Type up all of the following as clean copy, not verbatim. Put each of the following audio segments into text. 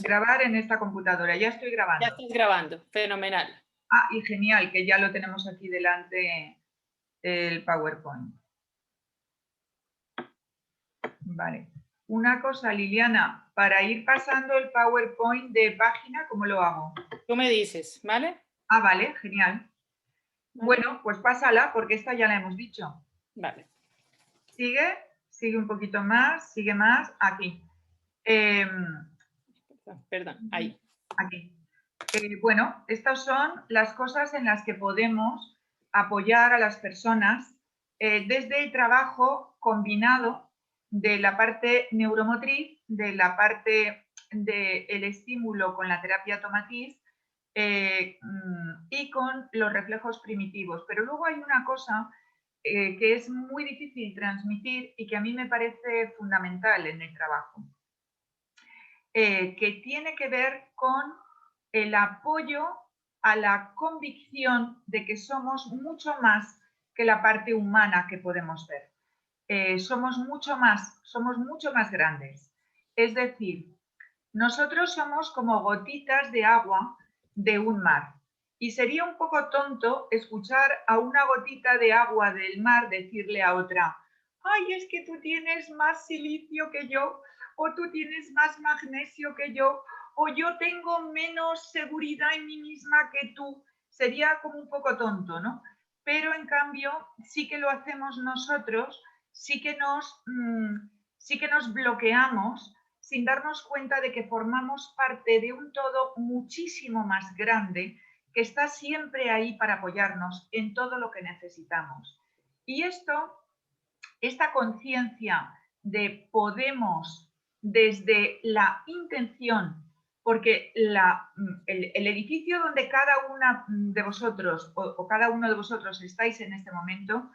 Grabar en esta computadora. Ya estoy Ya grabando. estás grabando, fenomenal. Ah, y genial, que ya lo tenemos aquí delante el PowerPoint. Vale. Una cosa, Liliana, para ir pasando el PowerPoint de página, ¿cómo lo hago? Tú me dices, ¿vale? Ah, vale, genial. ¿Vale? Bueno, pues pásala, porque esta ya la hemos dicho. Vale. Sigue, sigue un poquito más, sigue más, aquí. Perdón, ahí. Aquí. Bueno, estas son las cosas en las que podemos apoyar a las personas desde el trabajo combinado de la parte neuromotriz, de la parte del estímulo con la terapia automatiz y con los reflejos primitivos. Pero luego hay una cosa que es muy difícil transmitir y que a mí me parece fundamental en el trabajo, que tiene que ver con el apoyo a la convicción de que somos mucho más que la parte humana que podemos ver. Somos mucho más grandes. Es decir, nosotros somos como gotitas de agua de un mar. Y sería un poco tonto escuchar a una gotita de agua del mar decirle a otra, ay, es que tú tienes más silicio que yo, o tú tienes más magnesio que yo, o yo tengo menos seguridad en mí misma que tú. Sería como un poco tonto, ¿no? Pero en cambio sí que lo hacemos nosotros, sí que nos bloqueamos sin darnos cuenta de que formamos parte de un todo muchísimo más grande que está siempre ahí para apoyarnos en todo lo que necesitamos. Y esta conciencia de podemos desde la intención, porque el edificio donde cada una de vosotros o cada uno de vosotros estáis en este momento,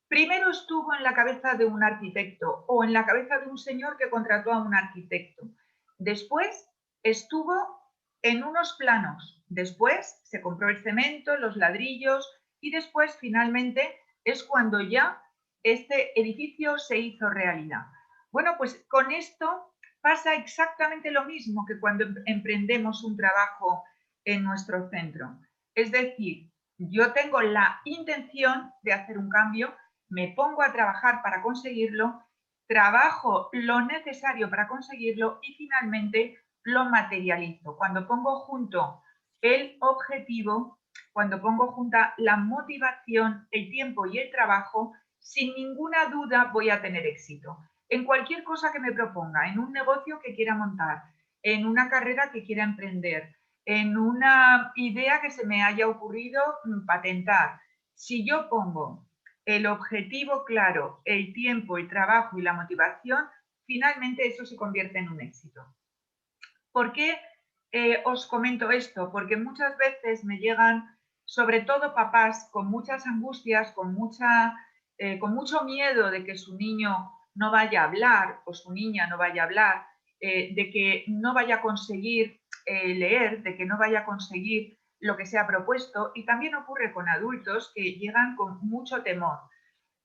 primero estuvo en la cabeza de un arquitecto o en la cabeza de un señor que contrató a un arquitecto. Después estuvo en unos planos. Después se compró el cemento, los ladrillos y después finalmente es cuando ya este edificio se hizo realidad. Bueno, pues con esto pasa exactamente lo mismo que cuando emprendemos un trabajo en nuestro centro. Es decir, yo tengo la intención de hacer un cambio, me pongo a trabajar para conseguirlo, trabajo lo necesario para conseguirlo y finalmente lo materializo. Cuando pongo junto el objetivo, cuando pongo junta la motivación, el tiempo y el trabajo, sin ninguna duda voy a tener éxito. En cualquier cosa que me proponga, en un negocio que quiera montar, en una carrera que quiera emprender, en una idea que se me haya ocurrido patentar. Si yo pongo el objetivo claro, el tiempo, el trabajo y la motivación, finalmente eso se convierte en un éxito. ¿Por qué os comento esto? Porque muchas veces me llegan, sobre todo papás, con muchas angustias, con mucho miedo de que su niño no vaya a hablar o su niña no vaya a hablar, de que no vaya a conseguir leer, de que no vaya a conseguir lo que se ha propuesto. Y también ocurre con adultos que llegan con mucho temor.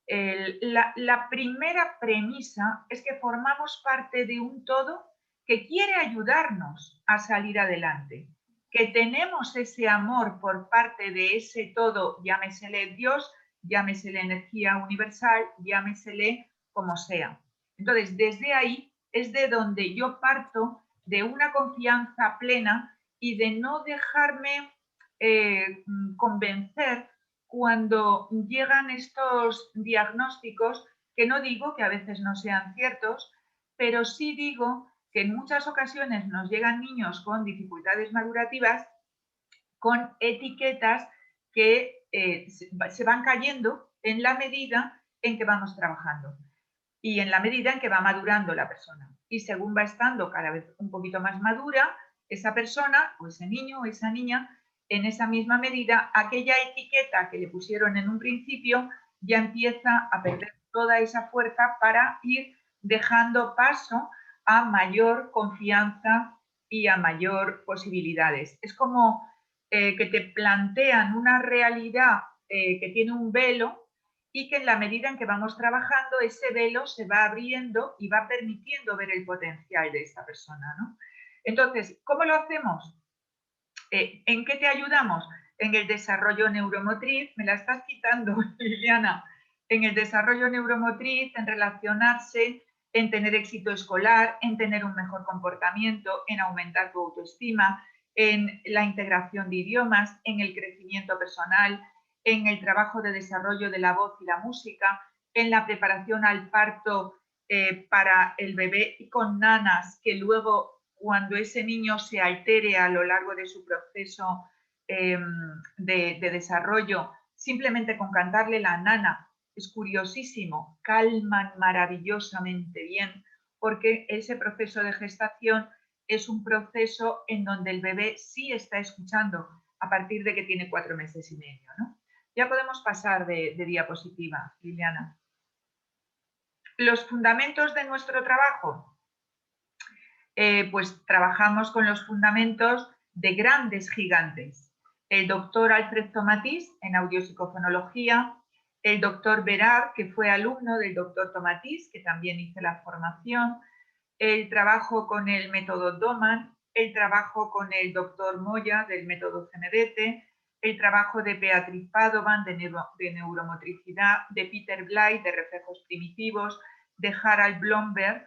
La primera premisa es que formamos parte de un todo que quiere ayudarnos a salir adelante, que tenemos ese amor por parte de ese todo, llámesele Dios, llámesele energía universal, llámesele como sea. Entonces, desde ahí es de donde yo parto de una confianza plena y de no dejarme convencer cuando llegan estos diagnósticos, que no digo que a veces no sean ciertos, pero sí digo que en muchas ocasiones nos llegan niños con dificultades madurativas, con etiquetas que se van cayendo en la medida en que vamos trabajando y en la medida en que va madurando la persona. Y según va estando cada vez un poquito más madura, esa persona o ese niño o esa niña, en esa misma medida, aquella etiqueta que le pusieron en un principio ya empieza a perder toda esa fuerza para ir dejando paso a mayor confianza y a mayor posibilidades. Es como que te plantean una realidad que tiene un velo y que en la medida en que vamos trabajando, ese velo se va abriendo y va permitiendo ver el potencial de esa persona, ¿no? Entonces, ¿cómo lo hacemos? ¿En qué te ayudamos? En el desarrollo neuromotriz, me la estás quitando, Liliana, en el desarrollo neuromotriz, en relacionarse, en tener éxito escolar, en tener un mejor comportamiento, en aumentar tu autoestima, en la integración de idiomas, en el crecimiento personal, en el trabajo de desarrollo de la voz y la música, en la preparación al parto para el bebé y con nanas que luego, cuando ese niño se altere a lo largo de su proceso de desarrollo, simplemente con cantarle la nana, es curiosísimo, calman maravillosamente bien, porque ese proceso de gestación es un proceso en donde el bebé sí está escuchando a partir de que tiene 4 meses y medio, ¿no? Ya podemos pasar de diapositiva, Liliana. Los fundamentos de nuestro trabajo. Pues trabajamos con los fundamentos de grandes gigantes. El doctor Alfred Tomatís en audiopsicofonología, el doctor Berard, que fue alumno del doctor Tomatís, que también hizo la formación, el trabajo con el método Doman, el trabajo con el doctor Moya del método CNDT, el trabajo de Beatriz Padovan de neuromotricidad, de Peter Blythe de reflejos primitivos, de Harald Blomberg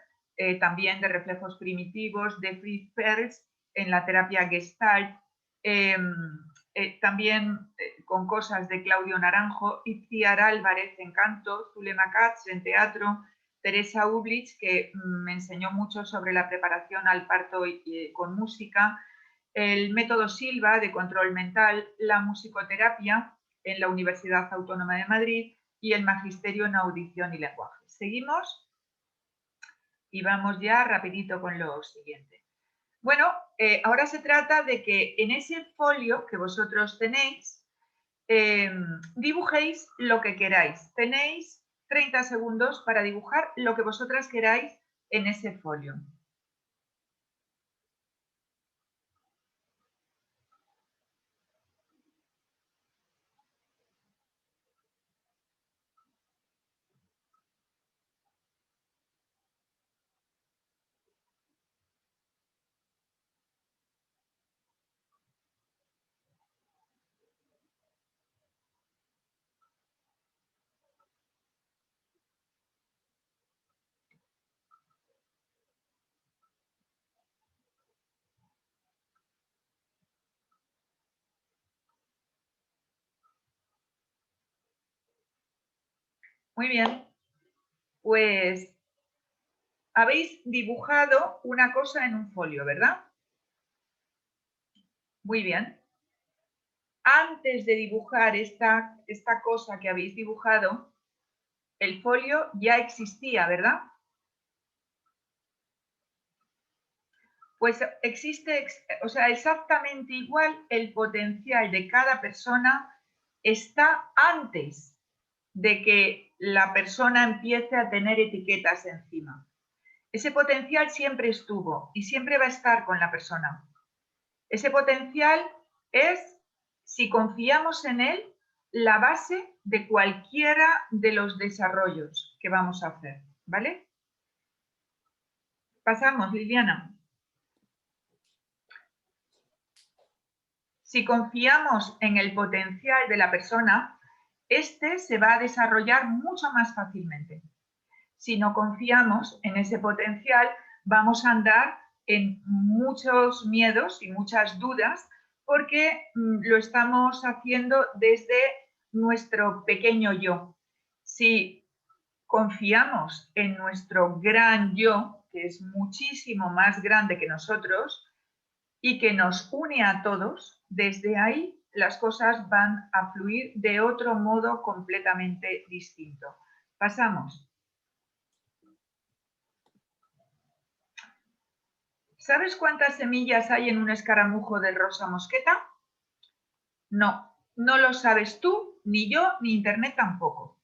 también de reflejos primitivos, de Fritz Perls en la terapia Gestalt, también con cosas de Claudio Naranjo, Itziar Álvarez en canto, Zulema Katz en teatro, Teresa Ublich, que me enseñó mucho sobre la preparación al parto con música, el método Silva de control mental, la musicoterapia en la Universidad Autónoma de Madrid y el magisterio en audición y lenguaje. ¿Seguimos? Y vamos ya rapidito con lo siguiente. Bueno, ahora se trata de que en ese folio que vosotros tenéis, dibujéis lo que queráis. Tenéis 30 segundos para dibujar lo que vosotras queráis en ese folio. Muy bien, pues habéis dibujado una cosa en un folio, ¿verdad? Muy bien. Antes de dibujar esta cosa que habéis dibujado, el folio ya existía, ¿verdad? Pues existe, o sea, exactamente igual el potencial de cada persona está antes de que la persona empiece a tener etiquetas encima. Ese potencial siempre estuvo y siempre va a estar con la persona. Ese potencial es, si confiamos en él, la base de cualquiera de los desarrollos que vamos a hacer, ¿vale? Pasamos, Liliana. Si confiamos en el potencial de la persona, este se va a desarrollar mucho más fácilmente. Si no confiamos en ese potencial, vamos a andar en muchos miedos y muchas dudas porque lo estamos haciendo desde nuestro pequeño yo. Si confiamos en nuestro gran yo, que es muchísimo más grande que nosotros y que nos une a todos, desde ahí las cosas van a fluir de otro modo completamente distinto. Pasamos. ¿Sabes cuántas semillas hay en un escaramujo de rosa mosqueta? No, no lo sabes tú, ni yo, ni Internet tampoco.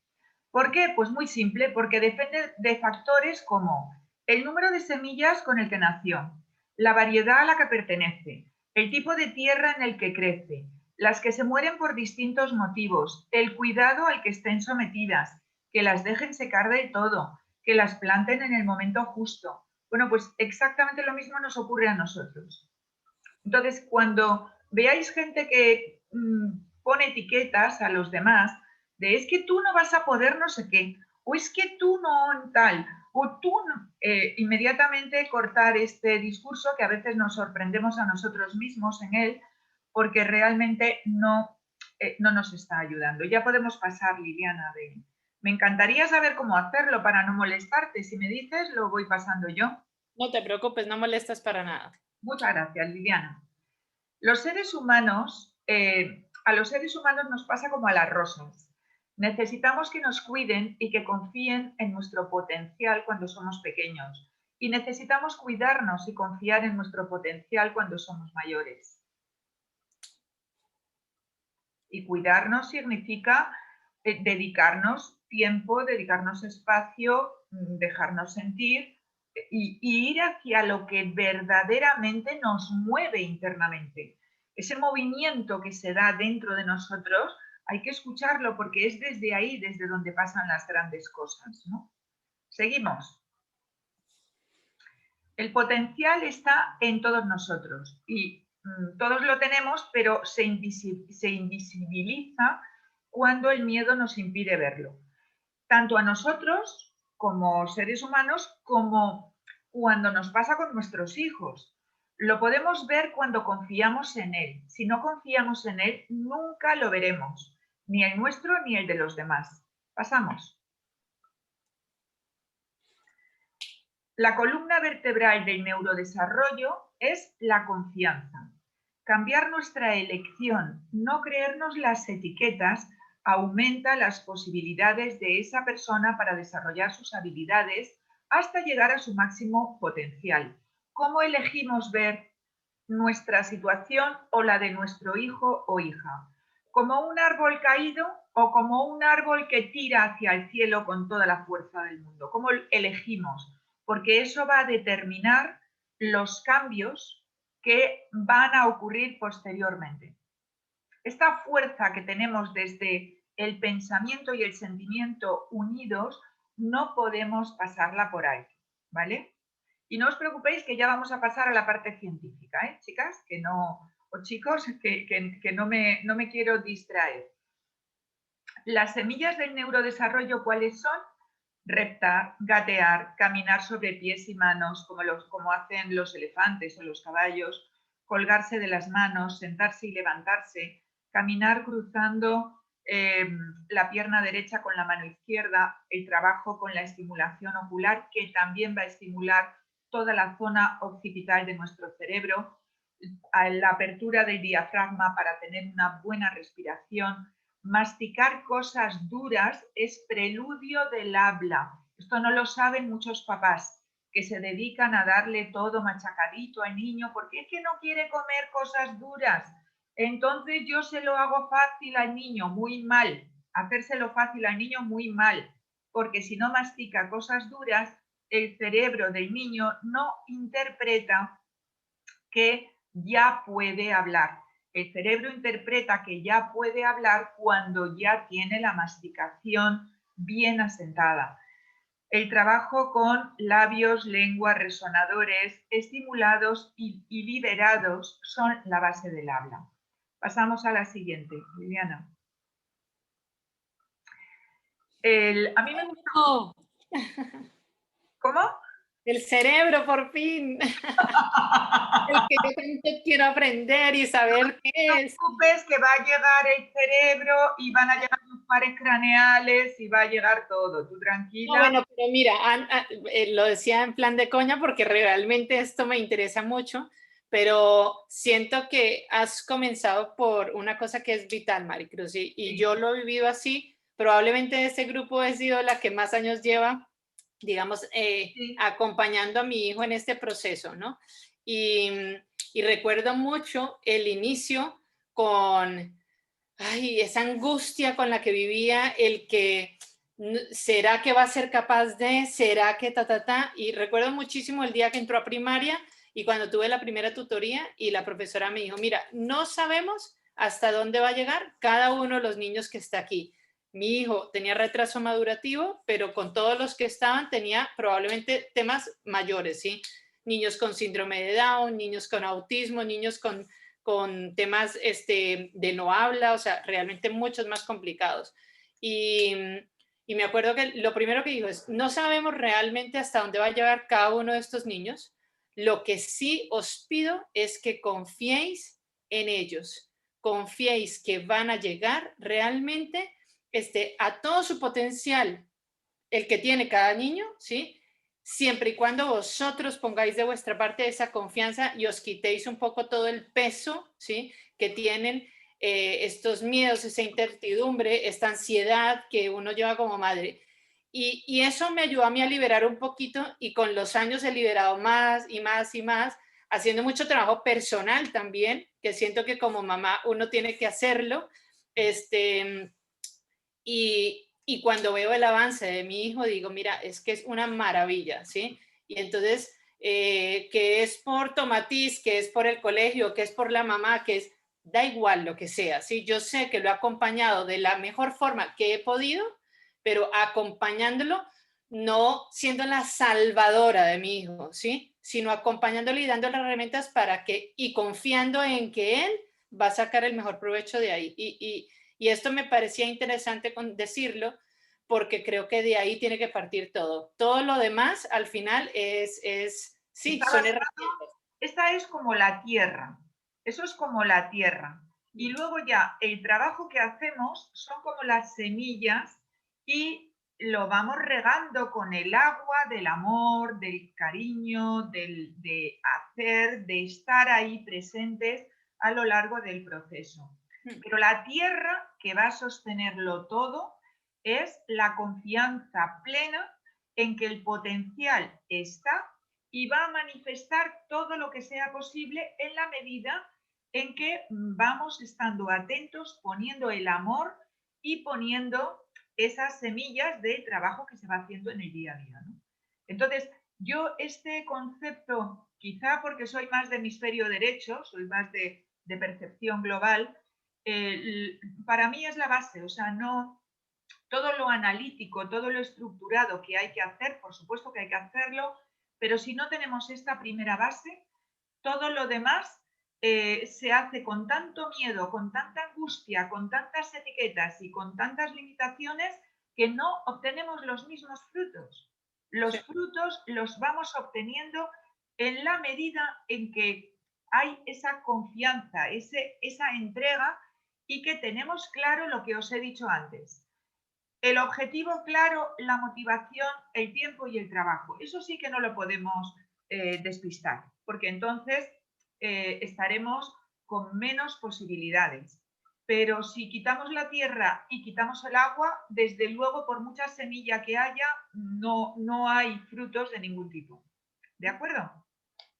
¿Por qué? Pues muy simple, porque depende de factores como el número de semillas con el que nació, la variedad a la que pertenece, el tipo de tierra en el que crece, las que se mueren por distintos motivos, el cuidado al que estén sometidas, que las dejen secar del todo, que las planten en el momento justo. Bueno, pues exactamente lo mismo nos ocurre a nosotros. Entonces, cuando veáis gente que pone etiquetas a los demás, de es que tú no vas a poder no sé qué, o es que tú no tal, o tú no, inmediatamente cortar este discurso que a veces nos sorprendemos a nosotros mismos en él, porque realmente no nos está ayudando. Ya podemos pasar, Liliana, me encantaría saber cómo hacerlo para no molestarte. Si me dices, lo voy pasando yo. No te preocupes, no molestas para nada. Muchas gracias, Liliana. Los seres humanos, a los seres humanos nos pasa como a las rosas. Necesitamos que nos cuiden y que confíen en nuestro potencial cuando somos pequeños. Y necesitamos cuidarnos y confiar en nuestro potencial cuando somos mayores. Y cuidarnos significa dedicarnos tiempo, dedicarnos espacio, dejarnos sentir y ir hacia lo que verdaderamente nos mueve internamente. Ese movimiento que se da dentro de nosotros hay que escucharlo porque es desde ahí, desde donde pasan las grandes cosas, ¿no? Seguimos. El potencial está en todos nosotros y todos lo tenemos, pero se invisibiliza cuando el miedo nos impide verlo. Tanto a nosotros como seres humanos, como cuando nos pasa con nuestros hijos. Lo podemos ver cuando confiamos en él. Si no confiamos en él, nunca lo veremos, ni el nuestro ni el de los demás. Pasamos. La columna vertebral del neurodesarrollo es la confianza. Cambiar nuestra elección, no creernos las etiquetas, aumenta las posibilidades de esa persona para desarrollar sus habilidades hasta llegar a su máximo potencial. ¿Cómo elegimos ver nuestra situación o la de nuestro hijo o hija? ¿Como un árbol caído o como un árbol que tira hacia el cielo con toda la fuerza del mundo? ¿Cómo elegimos? Porque eso va a determinar los cambios que van a ocurrir posteriormente. Esta fuerza que tenemos desde el pensamiento y el sentimiento unidos, no podemos pasarla por alto, ¿vale? Y no os preocupéis que ya vamos a pasar a la parte científica, ¿eh, chicas? Que no, o chicos, que no me quiero distraer. Las semillas del neurodesarrollo, ¿cuáles son? Reptar, gatear, caminar sobre pies y manos, como hacen los elefantes o los caballos, colgarse de las manos, sentarse y levantarse, caminar cruzando la pierna derecha con la mano izquierda, el trabajo con la estimulación ocular, que también va a estimular toda la zona occipital de nuestro cerebro, la apertura del diafragma para tener una buena respiración. Masticar cosas duras es preludio del habla. Esto no lo saben muchos papás que se dedican a darle todo machacadito al niño porque es que no quiere comer cosas duras. Entonces yo se lo hago fácil al niño, muy mal. Hacérselo fácil al niño, muy mal. Porque si no mastica cosas duras, el cerebro del niño no interpreta que ya puede hablar. El cerebro interpreta que ya puede hablar cuando ya tiene la masticación bien asentada. El trabajo con labios, lengua, resonadores, estimulados y liberados son la base del habla. Pasamos a la siguiente, Liliana. A mí me gusta... ¿Cómo? El cerebro, por fin. El que yo tanto quiero aprender y saber qué es. No te preocupes que va a llegar el cerebro y van a llegar los pares craneales y va a llegar todo. Tú tranquila. No, bueno, pero mira, lo decía en plan de coña porque realmente esto me interesa mucho, pero siento que has comenzado por una cosa que es vital, Maricruz, y Sí. yo lo he vivido así. Probablemente de este grupo he sido la que más años lleva, digamos, Sí. acompañando a mi hijo en este proceso, ¿no? Y recuerdo mucho el inicio con esa angustia con la que vivía, el que ¿será que va a ser capaz de? ¿Será que ta? Y recuerdo muchísimo el día que entró a primaria y cuando tuve la primera tutoría y la profesora me dijo, mira, no sabemos hasta dónde va a llegar cada uno de los niños que está aquí. Mi hijo tenía retraso madurativo, pero con todos los que estaban tenía probablemente temas mayores, ¿sí? Niños con síndrome de Down, niños con autismo, niños con temas de no habla, o sea, realmente muchos más complicados. Y, y me acuerdo que lo primero que dijo es, no sabemos realmente hasta dónde va a llegar cada uno de estos niños. Lo que sí os pido es que confiéis en ellos, confiéis que van a llegar realmente a todo su potencial, el que tiene cada niño, ¿sí? Siempre y cuando vosotros pongáis de vuestra parte esa confianza y os quitéis un poco todo el peso, ¿sí? Que tienen estos miedos, esa incertidumbre, esta ansiedad que uno lleva como madre. Y eso me ayudó a mí a liberar un poquito y con los años he liberado más y más y más, haciendo mucho trabajo personal también, que siento que como mamá uno tiene que hacerlo. Y cuando veo el avance de mi hijo, digo, mira, es que es una maravilla, ¿sí? Y entonces, que es por Tomatís, que es por el colegio, que es por la mamá, que es, da igual lo que sea, ¿sí? Yo sé que lo he acompañado de la mejor forma que he podido, pero acompañándolo, no siendo la salvadora de mi hijo, ¿sí? Sino acompañándolo y dándole herramientas para que, y confiando en que él va a sacar el mejor provecho de ahí. Y esto me parecía interesante decirlo porque creo que de ahí tiene que partir todo. Todo lo demás al final sí, Está son basado, herramientas. esta es como la tierra, eso es como la tierra. Y luego ya el trabajo que hacemos son como las semillas y lo vamos regando con el agua del amor, del cariño, de hacer, de estar ahí presentes a lo largo del proceso. Pero la tierra que va a sostenerlo todo es la confianza plena en que el potencial está y va a manifestar todo lo que sea posible en la medida en que vamos estando atentos, poniendo el amor y poniendo esas semillas de trabajo que se va haciendo en el día a día, ¿no? Entonces, yo este concepto, quizá porque soy más de hemisferio derecho, soy más de percepción global, para mí es la base, o sea, no todo lo analítico, todo lo estructurado que hay que hacer, por supuesto que hay que hacerlo, pero si no tenemos esta primera base, todo lo demás se hace con tanto miedo, con tanta angustia, con tantas etiquetas y con tantas limitaciones que no obtenemos los mismos frutos. Sí. Los frutos los vamos obteniendo en la medida en que hay esa confianza, esa entrega y que tenemos claro lo que os he dicho antes. El objetivo claro, la motivación, el tiempo y el trabajo. Eso sí que no lo podemos despistar, porque entonces estaremos con menos posibilidades. Pero si quitamos la tierra y quitamos el agua, desde luego, por mucha semilla que haya, no hay frutos de ningún tipo. ¿De acuerdo?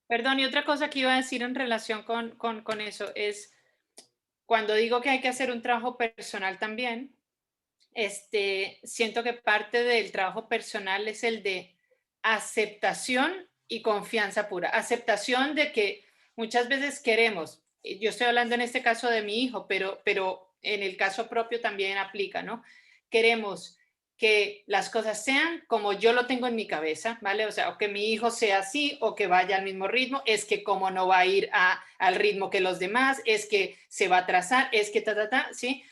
Perdón, y otra cosa que iba a decir en relación con eso es, cuando digo que hay que hacer un trabajo personal también, siento que parte del trabajo personal es el de aceptación y confianza pura. Aceptación de que muchas veces queremos, yo estoy hablando en este caso de mi hijo, pero en el caso propio también aplica, ¿no? Queremos que las cosas sean como yo lo tengo en mi cabeza, ¿vale? O sea, o que mi hijo sea así o que vaya al mismo ritmo, es que como no va a ir al ritmo que los demás, es que se va a atrasar, es que ¿sí?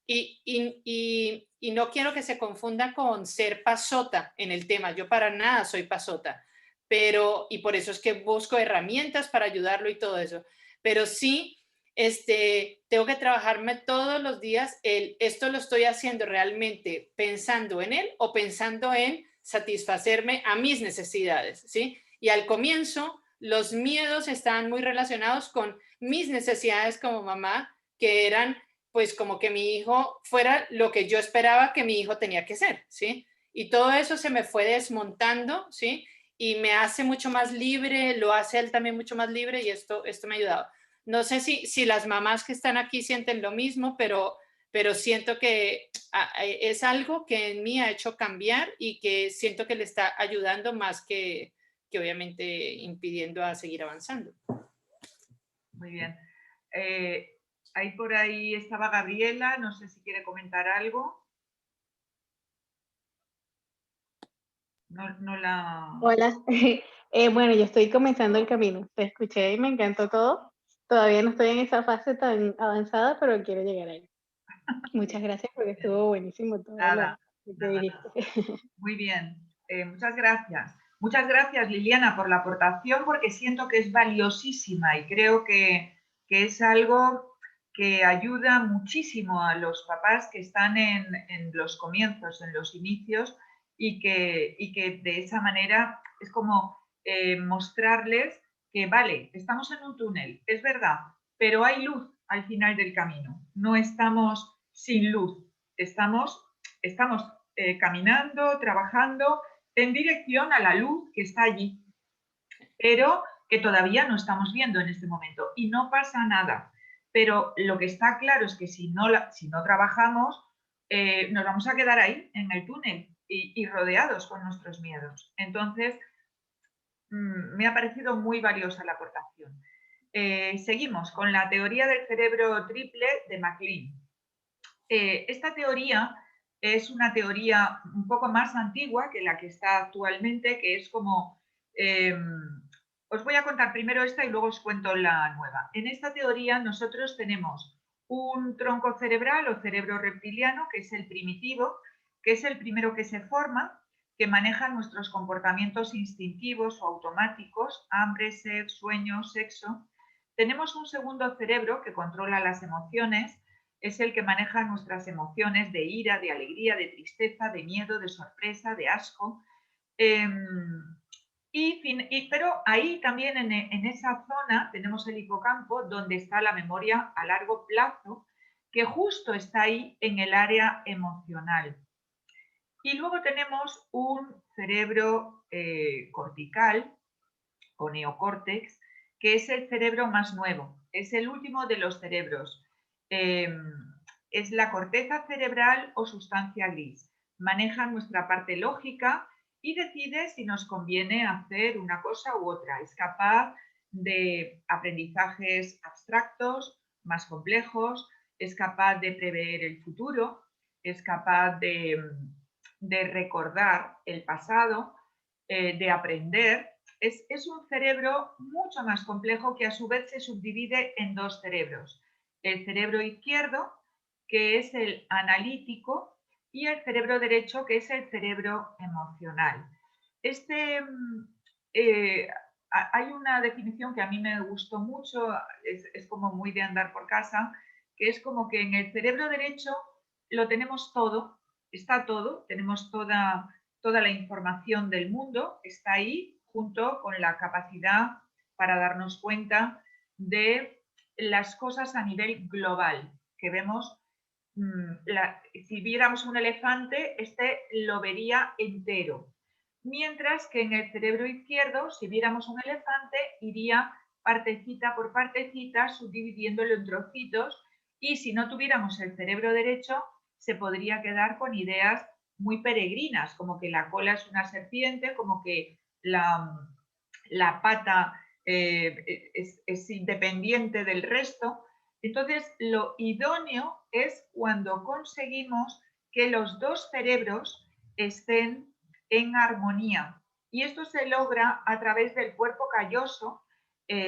Y no quiero que se confunda con ser pasota en el tema. Yo para nada soy pasota, y por eso es que busco herramientas para ayudarlo y todo eso. Pero sí, tengo que trabajarme todos los días. Esto lo estoy haciendo realmente pensando en él o pensando en satisfacerme a mis necesidades, ¿sí? Y al comienzo, los miedos estaban muy relacionados con mis necesidades como mamá, que eran pues como que mi hijo fuera lo que yo esperaba que mi hijo tenía que ser, ¿sí? Y todo eso se me fue desmontando, ¿sí? Y me hace mucho más libre, lo hace él también mucho más libre y esto me ha ayudado. No sé si las mamás que están aquí sienten lo mismo, pero siento que es algo que en mí ha hecho cambiar y que siento que le está ayudando más que obviamente impidiendo a seguir avanzando. Muy bien. Ahí por ahí estaba Gabriela, no sé si quiere comentar algo. No la... Hola. Bueno, yo estoy comenzando el camino. Te escuché y me encantó todo. Todavía no estoy en esa fase tan avanzada, pero quiero llegar ahí. Muchas gracias porque estuvo buenísimo todo Nada, lo que nada, dijiste. muy bien. Muchas gracias. Muchas gracias, Liliana, por la aportación, porque siento que es valiosísima y creo que es algo que ayuda muchísimo a los papás que están en los comienzos, en los inicios, y que de esa manera es como mostrarles que, vale, estamos en un túnel, es verdad, pero hay luz al final del camino. No estamos sin luz, estamos caminando, trabajando en dirección a la luz que está allí, pero que todavía no estamos viendo en este momento. Y no pasa nada. Pero lo que está claro es que si no trabajamos, nos vamos a quedar ahí, en el túnel, y rodeados con nuestros miedos. Entonces, me ha parecido muy valiosa la aportación. Seguimos con la teoría del cerebro triple de MacLean. Esta teoría es una teoría un poco más antigua que la que está actualmente, que es como... os voy a contar primero esta y luego os cuento la nueva. En esta teoría nosotros tenemos un tronco cerebral o cerebro reptiliano, que es el primitivo, que es el primero que se forma, que maneja nuestros comportamientos instintivos o automáticos, hambre, sed, sueño, sexo. Tenemos un segundo cerebro que controla las emociones, es el que maneja nuestras emociones de ira, de alegría, de tristeza, de miedo, de sorpresa, de asco. Pero ahí también en esa zona tenemos el hipocampo, donde está la memoria a largo plazo, que justo está ahí en el área emocional. Y luego tenemos un cerebro cortical o neocórtex, que es el cerebro más nuevo, es el último de los cerebros. Es la corteza cerebral o sustancia gris. Maneja nuestra parte lógica y decide si nos conviene hacer una cosa u otra. Es capaz de aprendizajes abstractos, más complejos, es capaz de prever el futuro, es capaz de recordar el pasado, de aprender. Es un cerebro mucho más complejo que a su vez se subdivide en dos cerebros. El cerebro izquierdo, que es el analítico, y el cerebro derecho, que es el cerebro emocional. Hay una definición que a mí me gustó mucho, es como muy de andar por casa, que es como que en el cerebro derecho lo tenemos todo, está todo, tenemos toda la información del mundo, está ahí junto con la capacidad para darnos cuenta de las cosas a nivel global, que vemos. Si viéramos un elefante, este lo vería entero. Mientras que en el cerebro izquierdo, si viéramos un elefante, iría partecita por partecita, subdividiéndolo en trocitos, y si no tuviéramos el cerebro derecho, se podría quedar con ideas muy peregrinas, como que la cola es una serpiente, como que la pata es independiente del resto. Entonces, lo idóneo es cuando conseguimos que los dos cerebros estén en armonía. Y esto se logra a través del cuerpo calloso,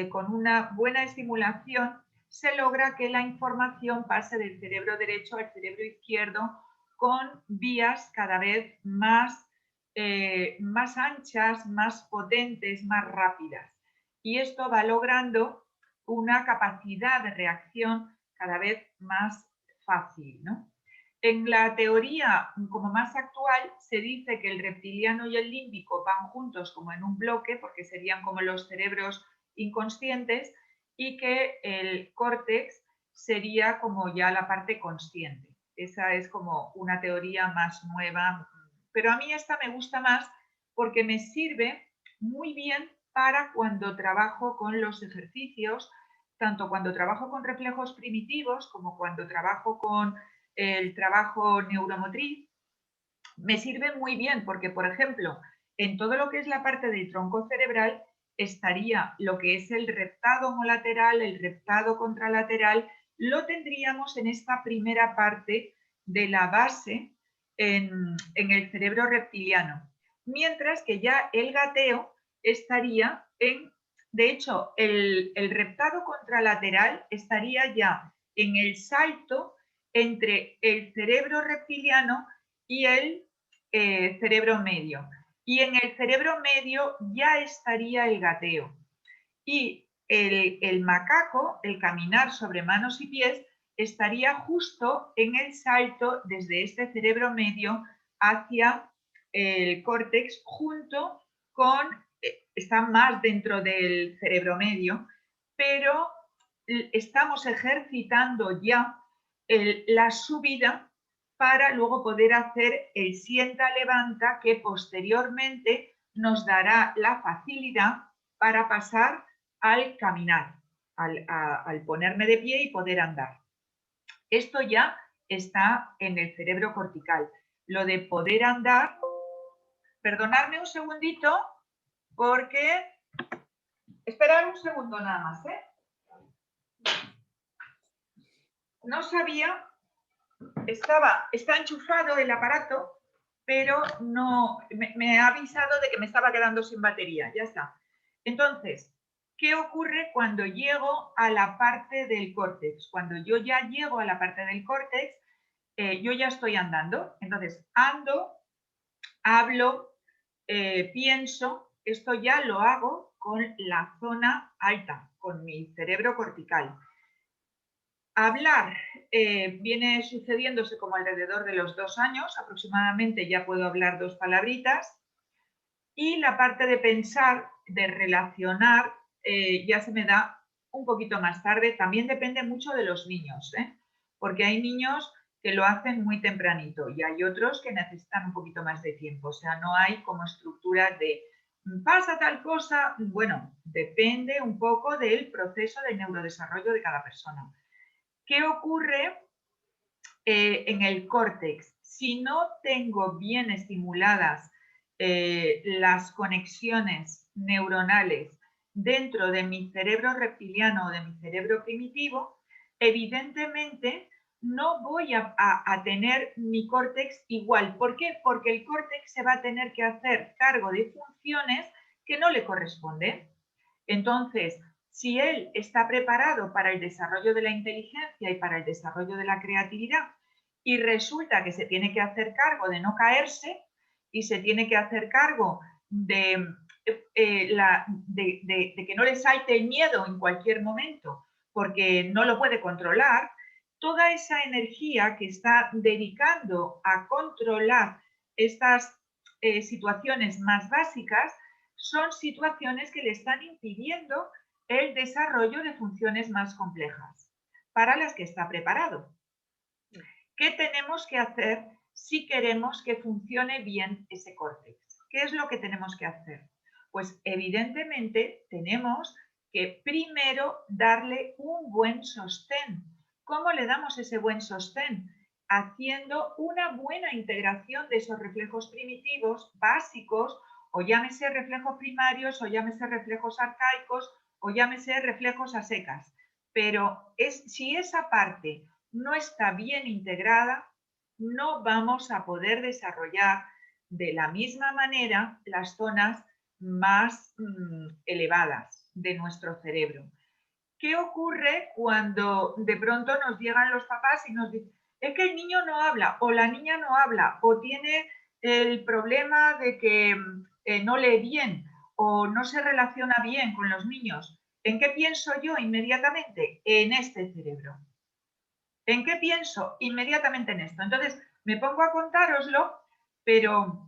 con una buena estimulación, se logra que la información pase del cerebro derecho al cerebro izquierdo con vías cada vez más anchas, más potentes, más rápidas. Y esto va logrando una capacidad de reacción cada vez más fácil, ¿no? En la teoría como más actual se dice que el reptiliano y el límbico van juntos como en un bloque, porque serían como los cerebros inconscientes, y que el córtex sería como ya la parte consciente. Esa es como una teoría más nueva, pero a mí esta me gusta más porque me sirve muy bien para cuando trabajo con los ejercicios, tanto cuando trabajo con reflejos primitivos como cuando trabajo con el trabajo neuromotriz. Me sirve muy bien porque, por ejemplo, en todo lo que es la parte del tronco cerebral estaría lo que es el reptado homolateral, el reptado contralateral, lo tendríamos en esta primera parte de la base en el cerebro reptiliano. mientras que ya el gateo estaría en, de hecho, el reptado contralateral estaría ya en el salto entre el cerebro reptiliano y el cerebro medio. Y en el cerebro medio ya estaría el gateo. Y el macaco, el caminar sobre manos y pies, estaría justo en el salto desde este cerebro medio hacia el córtex, junto con, está más dentro del cerebro medio, pero estamos ejercitando ya la subida para luego poder hacer el sienta-levanta, que posteriormente nos dará la facilidad para pasar al caminar, al ponerme de pie y poder andar. Esto ya está en el cerebro cortical. Lo de poder andar, perdonadme un segundito, porque... Esperad un segundo nada más, ¿eh? No sabía, está enchufado el aparato, pero no, me ha avisado de que me estaba quedando sin batería, ya está. Entonces, ¿qué ocurre cuando llego a la parte del córtex? Cuando yo ya llego a la parte del córtex, yo ya estoy andando. Entonces, ando, hablo, pienso, esto ya lo hago con la zona alta, con mi cerebro cortical. Hablar viene sucediéndose como alrededor de los 2 años, aproximadamente ya puedo hablar 2 palabritas. Y la parte de pensar, de relacionar, ya se me da un poquito más tarde. También depende mucho de los niños, porque hay niños que lo hacen muy tempranito y hay otros que necesitan un poquito más de tiempo. O sea, no hay como estructura de pasa tal cosa. Bueno, depende un poco del proceso de neurodesarrollo de cada persona. ¿Qué ocurre en el córtex? Si no tengo bien estimuladas las conexiones neuronales dentro de mi cerebro reptiliano o de mi cerebro primitivo, evidentemente no voy a tener mi córtex igual. ¿Por qué? Porque el córtex se va a tener que hacer cargo de funciones que no le corresponden. Entonces, si él está preparado para el desarrollo de la inteligencia y para el desarrollo de la creatividad y resulta que se tiene que hacer cargo de no caerse y se tiene que hacer cargo de que no le salte el miedo en cualquier momento porque no lo puede controlar, toda esa energía que está dedicando a controlar estas situaciones más básicas son situaciones que le están impidiendo el desarrollo de funciones más complejas para las que está preparado. ¿Qué tenemos que hacer si queremos que funcione bien ese córtex? ¿Qué es lo que tenemos que hacer? Pues evidentemente tenemos que primero darle un buen sostén. ¿Cómo le damos ese buen sostén? Haciendo una buena integración de esos reflejos primitivos básicos, o llámese reflejos primarios, o llámese reflejos arcaicos, o llámese reflejos a secas. Pero si esa parte no está bien integrada, no vamos a poder desarrollar de la misma manera las zonas más elevadas de nuestro cerebro. ¿Qué ocurre cuando de pronto nos llegan los papás y nos dicen, es que el niño no habla o la niña no habla o tiene el problema de que no lee bien o no se relaciona bien con los niños? ¿En qué pienso yo inmediatamente? En este cerebro. ¿En qué pienso? Inmediatamente en esto. Entonces, me pongo a contároslo, pero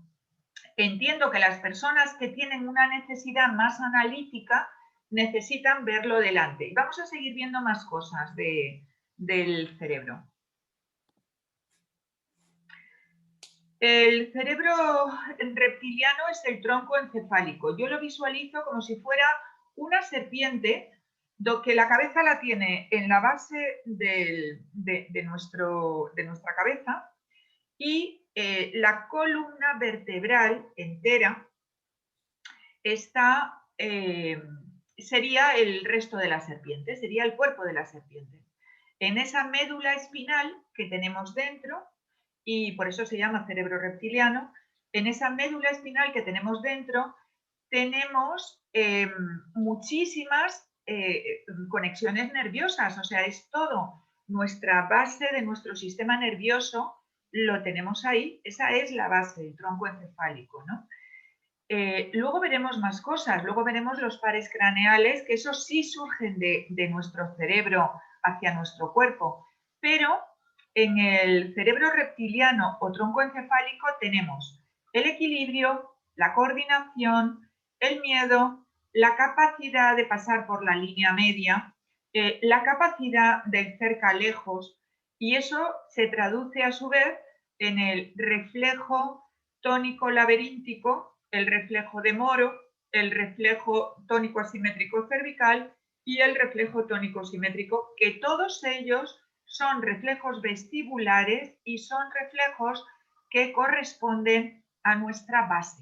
entiendo que las personas que tienen una necesidad más analítica necesitan verlo delante. Y vamos a seguir viendo más cosas del cerebro. El cerebro reptiliano es el tronco encefálico. Yo lo visualizo como si fuera una serpiente que la cabeza la tiene en la base de nuestra cabeza y la columna vertebral entera sería el resto de la serpiente, sería el cuerpo de la serpiente. En esa médula espinal que tenemos dentro, y por eso se llama cerebro reptiliano, en esa médula espinal que tenemos dentro, tenemos muchísimas conexiones nerviosas, o sea, es todo nuestra base de nuestro sistema nervioso, lo tenemos ahí, esa es la base del tronco encefálico, ¿no? Luego veremos más cosas, luego veremos los pares craneales, que esos sí surgen de nuestro cerebro hacia nuestro cuerpo, pero en el cerebro reptiliano o tronco encefálico tenemos el equilibrio, la coordinación, el miedo, la capacidad de pasar por la línea media, la capacidad de cerca lejos, y eso se traduce a su vez en el reflejo tónico laberíntico, el reflejo de Moro, el reflejo tónico asimétrico cervical y el reflejo tónico simétrico, que todos ellos son reflejos vestibulares y son reflejos que corresponden a nuestra base,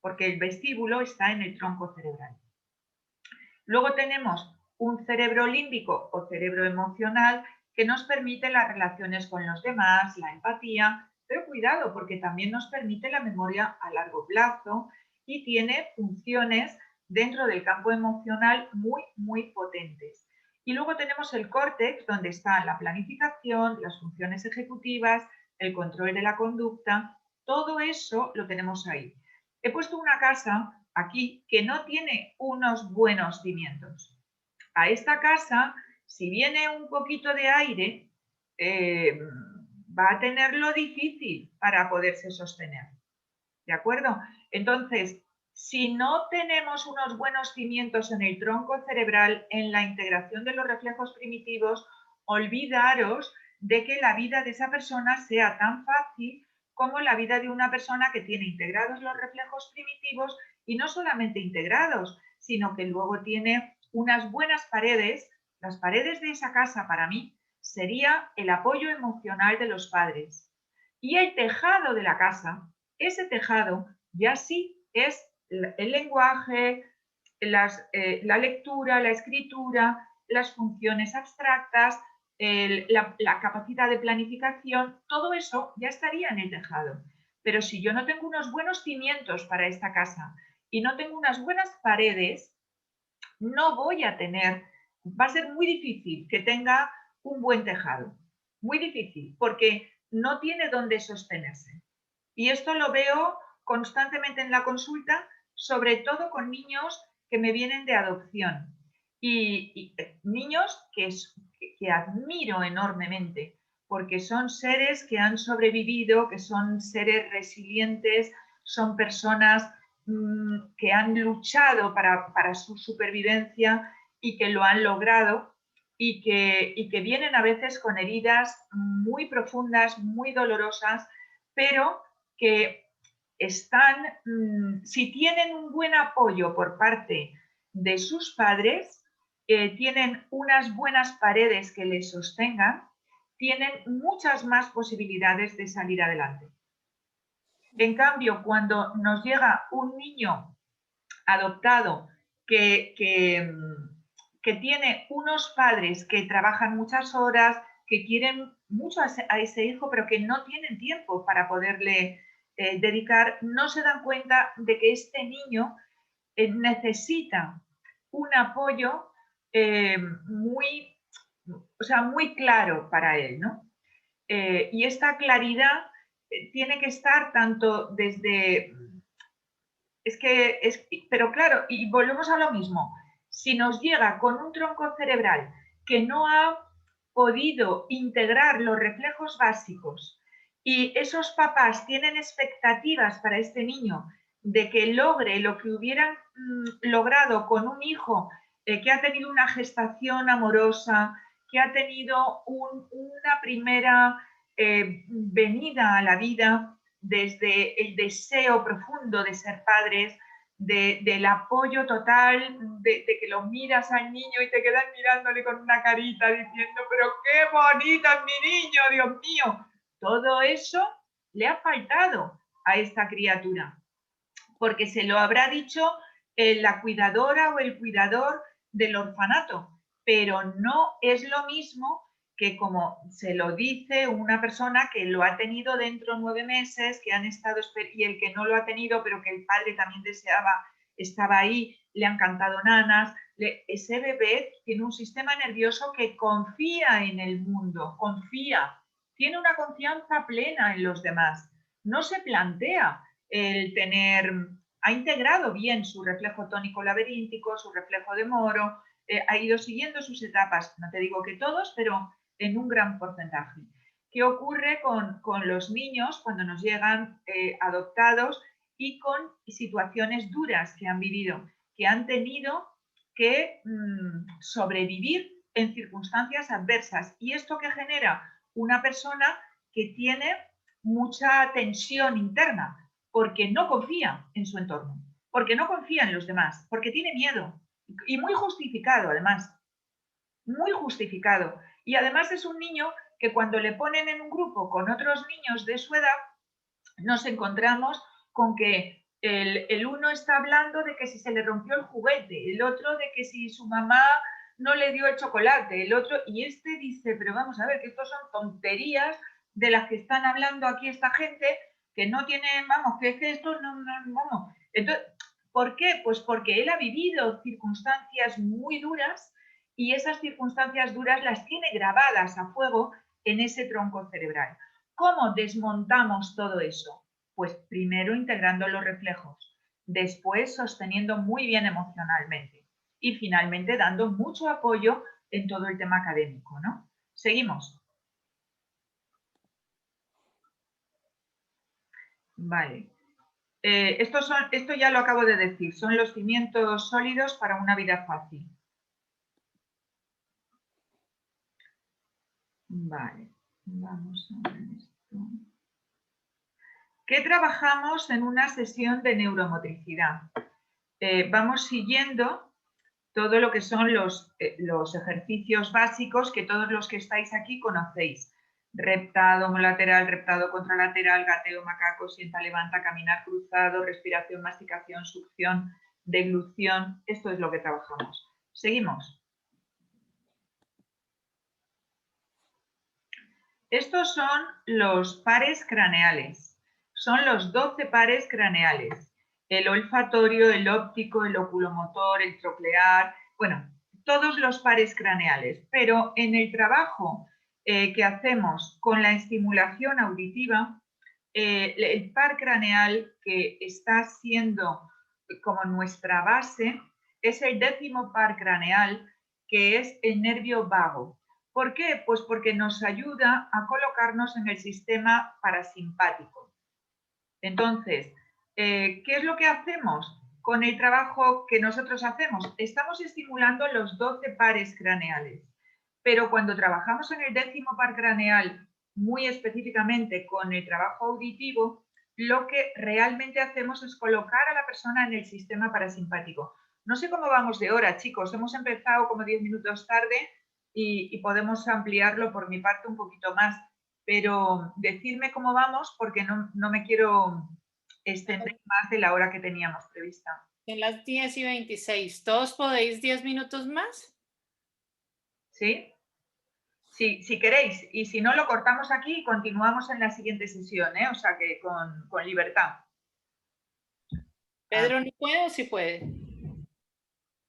porque el vestíbulo está en el tronco cerebral. Luego tenemos un cerebro límbico o cerebro emocional que nos permite las relaciones con los demás, la empatía, pero cuidado porque también nos permite la memoria a largo plazo y tiene funciones dentro del campo emocional muy, muy potentes. Y luego tenemos el córtex, donde está la planificación, las funciones ejecutivas, el control de la conducta, todo eso lo tenemos ahí. He puesto una casa aquí que no tiene unos buenos cimientos. A esta casa, si viene un poquito de aire, va a tenerlo difícil para poderse sostener. ¿De acuerdo? Entonces, si no tenemos unos buenos cimientos en el tronco cerebral, en la integración de los reflejos primitivos, olvidaros de que la vida de esa persona sea tan fácil como la vida de una persona que tiene integrados los reflejos primitivos y no solamente integrados, sino que luego tiene unas buenas paredes. Las paredes de esa casa para mí sería el apoyo emocional de los padres. Y el tejado de la casa, ese tejado ya sí es el lenguaje, la lectura, la escritura, las funciones abstractas, la capacidad de planificación, todo eso ya estaría en el tejado. Pero si yo no tengo unos buenos cimientos para esta casa y no tengo unas buenas paredes, no voy a tener, va a ser muy difícil que tenga un buen tejado. Muy difícil, porque no tiene dónde sostenerse. Y esto lo veo constantemente en la consulta, sobre todo con niños que me vienen de adopción. Y niños que admiro enormemente, porque son seres que han sobrevivido, que son seres resilientes, son personas que han luchado para su supervivencia y que lo han logrado y que vienen a veces con heridas muy profundas, muy dolorosas, pero que están, si tienen un buen apoyo por parte de sus padres, tienen unas buenas paredes que les sostengan, tienen muchas más posibilidades de salir adelante. En cambio, cuando nos llega un niño adoptado que tiene unos padres que trabajan muchas horas, que quieren mucho a ese hijo, pero que no tienen tiempo para poderle dedicar, no se dan cuenta de que este niño necesita un apoyo muy claro para él, ¿no? Y esta claridad tiene que estar tanto desde... pero claro, y volvemos a lo mismo. Si nos llega con un tronco cerebral que no ha podido integrar los reflejos básicos y esos papás tienen expectativas para este niño de que logre lo que hubieran logrado con un hijo que ha tenido una gestación amorosa, que ha tenido una primera venida a la vida desde el deseo profundo de ser padres, del apoyo total, de que lo miras al niño y te quedas mirándole con una carita diciendo, pero qué bonito es mi niño, Dios mío. Todo eso le ha faltado a esta criatura, porque se lo habrá dicho la cuidadora o el cuidador del orfanato, pero no es lo mismo que como se lo dice una persona que lo ha tenido dentro 9 meses, que han estado, y el que no lo ha tenido, pero que el padre también deseaba, estaba ahí, le han cantado nanas, ese bebé tiene un sistema nervioso que confía en el mundo, confía, tiene una confianza plena en los demás, no se plantea el tener, ha integrado bien su reflejo tónico laberíntico, su reflejo de Moro, ha ido siguiendo sus etapas, no te digo que todos, pero en un gran porcentaje. ¿Qué ocurre con los niños cuando nos llegan adoptados y con situaciones duras que han vivido, que han tenido que sobrevivir en circunstancias adversas? ¿Y esto qué genera? Una persona que tiene mucha tensión interna porque no confía en su entorno, porque no confía en los demás, porque tiene miedo y muy justificado además, muy justificado. Y además es un niño que cuando le ponen en un grupo con otros niños de su edad, nos encontramos con que el uno está hablando de que si se le rompió el juguete, el otro de que si su mamá no le dio el chocolate, el otro, y este dice, pero vamos a ver, que estos son tonterías de las que están hablando aquí esta gente, que no tienen, vamos, que esto no, vamos. Entonces, ¿por qué? Pues porque él ha vivido circunstancias muy duras y esas circunstancias duras las tiene grabadas a fuego en ese tronco cerebral. ¿Cómo desmontamos todo eso? Pues primero integrando los reflejos, después sosteniendo muy bien emocionalmente y finalmente dando mucho apoyo en todo el tema académico, ¿no? Seguimos. Vale. Esto ya lo acabo de decir, son los cimientos sólidos para una vida fácil. Vale, vamos a ver esto. ¿Qué trabajamos en una sesión de neuromotricidad? Vamos siguiendo todo lo que son los ejercicios básicos que todos los que estáis aquí conocéis. Reptado, homolateral, reptado contralateral, gateo, macaco, sienta, levanta, caminar cruzado, respiración, masticación, succión, deglución. Esto es lo que trabajamos. Seguimos. Estos son los pares craneales. Son los 12 pares craneales. El olfatorio, el óptico, el oculomotor, el troclear, bueno, todos los pares craneales. Pero en el trabajo que hacemos con la estimulación auditiva, el par craneal que está siendo como nuestra base es el 10º par craneal, que es el nervio vago. ¿Por qué? Pues porque nos ayuda a colocarnos en el sistema parasimpático. Entonces, ¿qué es lo que hacemos con el trabajo que nosotros hacemos? Estamos estimulando los 12 pares craneales, pero cuando trabajamos en el 10º par craneal, muy específicamente con el trabajo auditivo, lo que realmente hacemos es colocar a la persona en el sistema parasimpático. No sé cómo vamos de hora, chicos, hemos empezado como 10 minutos tarde y podemos ampliarlo por mi parte un poquito más, pero decirme cómo vamos porque no me quiero extender más de la hora que teníamos prevista. Son las 10:26. ¿Todos podéis 10 minutos más? ¿Sí? Sí, si queréis, y si no, lo cortamos aquí y continuamos en la siguiente sesión, ¿eh? O sea que con libertad. ¿Pedro no puede o sí puede?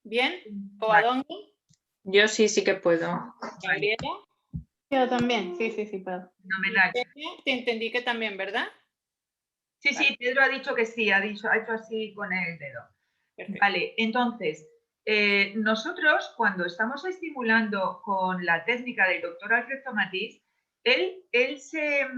¿Bien? ¿O Vale. Adongi? Yo sí que puedo. ¿Gabriela? Yo también, sí, puedo. Fenomenal. Te entendí que también, ¿verdad? Sí, sí, Pedro ha dicho que sí, ha hecho así con el dedo. Perfecto. Vale, entonces, nosotros cuando estamos estimulando con la técnica del doctor Alfred Tomatís, él se